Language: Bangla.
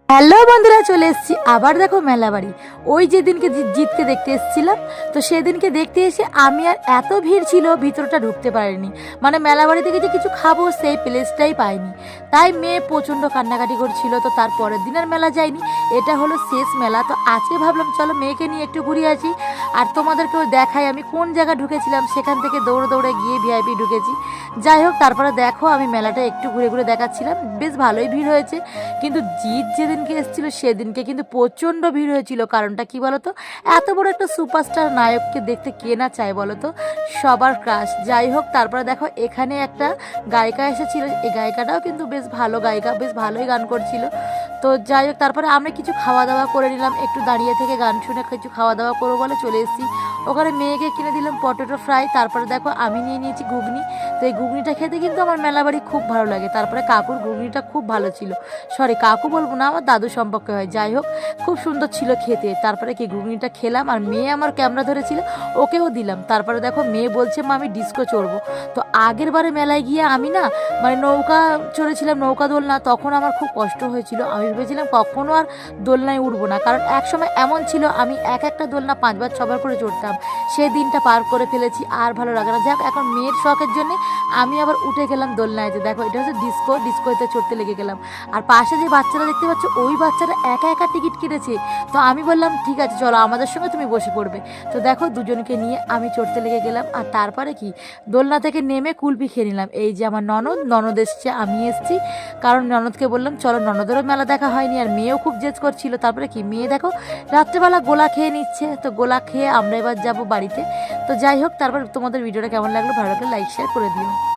হ্যালো বন্ধুরা, চলে এসেছি আবার। দেখো মেলা বাড়ি। ওই যেদিনকে জিতকে দেখতে এসেছিলাম, তো সেদিনকে দেখতে এসে আমি আর এত ভিড় ছিল ভিতরটা ঢুকতে পারিনি। মানে মেলা বাড়ি থেকে যে কিছু খাবো সেই প্লেসটাই পাইনি। তাই মেয়ে প্রচণ্ড কান্নাকাটি করছিল, তো তার পরের দিন আর মেলা যাইনি। এটা হলো শেষ মেলা, তো আজকে ভাবলাম চলো মেয়েকে নিয়ে একটু ঘুরে আসি আর তোমাদেরকেও দেখাই আমি কোন জায়গায় ঢুকেছিলাম। সেখান থেকে দৌড়ে দৌড়ে গিয়ে ভিআইপি ঢুকেছি। যাই হোক, তারপরে দেখো আমি মেলাটা একটু ঘুরে ঘুরে দেখাচ্ছিলাম। বেশ ভালোই ভিড় হয়েছে, কিন্তু জিৎ যেদিনকে এসেছিল সেদিনকে কিন্তু প্রচণ্ড ভিড় হয়েছিল। কারণটা কি বলতো, এত বড় একটা সুপারস্টার নায়ককে দেখতে কে না চায় বলতো, সবার ক্রাশ। যাই হোক, তারপরে দেখো এখানে একটা গায়িকা এসেছিল। এই গায়িকাটাও কিন্তু বেশ ভালো গায়িকা, বেশ ভালোই গান করছিল। তো যাই হোক, তারপরে আমরা কিছু খাওয়া দাওয়া করে নিলাম, একটু দাঁড়িয়ে থেকে গান শুনে কিছু খাওয়া দাওয়া করবো বলে চলে এসেছি। ওখানে মেয়েকে কিনে দিলাম পটেটো ফ্রাই, তারপরে দেখো আমি নিয়ে নিয়েছি ঘুগনি। তো এই ঘুগনিটা খেতে কিন্তু আমার মেলাবাড়ি খুব ভালো লাগে। তারপরে কাকুর ঘুগনিটা খুব ভালো ছিল। সরি, কাকু বলবো না, আমার দাদু সম্পর্কে হয়। যাই হোক, খুব সুন্দর ছিল খেতে। তারপরে কি ঘুগনিটা খেলাম, আর মেয়ে আমার ক্যামেরা ধরেছিল, ওকেও দিলাম। তারপরে দেখো মেয়ে বলছে মা আমি ডিস্কো চড়বো। তো আগের বারে মেলায় গিয়ে আমি না, মানে নৌকা চড়েছিলাম, নৌকা দোলনা, তখন আমার খুব কষ্ট হয়েছিল। আমি ভেবেছিলাম কখনো আর দোলনায় উঠবো না, কারণ এক সময় এমন ছিল আমি একটা দোলনা 5বার 6বার করে চড়তাম। সেই দিনটা পার করে ফেলেছি, আর ভালো লাগে না। যাক, এখন মেয়ের শখের জন্য আমি আবার উঠে গেলাম দোলনায়। যে দেখো এটা হচ্ছে ডিস্কোতে চড়তে লেগে গেলাম। আর পাশে যে বাচ্চারা দেখতে পাচ্ছ, ওই বাচ্চারা একা একা টিকিট কেটেছে। তো আমি বললাম ঠিক আছে চলো আমাদের সঙ্গে তুমি বসে পড়বে। তো দেখো দুজনকে নিয়ে আমি চড়তে লেগে গেলাম। আর তারপরে কি, দোলনা থেকে নেমে কুলপি খেয়ে নিলাম। এই যে আমার ননদ এসছে, আমি এসছি, কারণ ননদকে বললাম চলো, ননদেরও মেলা দেখা হয়নি। আর মেয়েও খুব জেদ করছিল। তারপরে কি, মেয়ে দেখো রাত্রেবেলা গোলা খেয়ে নিচ্ছে। তো গোলা খেয়ে আমরা এবার যাবো বাড়িতে। তো যাই হোক, তারপর তোমাদের ভিডিওটা কেমন লাগলো, ভালো লাগলে লাইক শেয়ার করে দিও।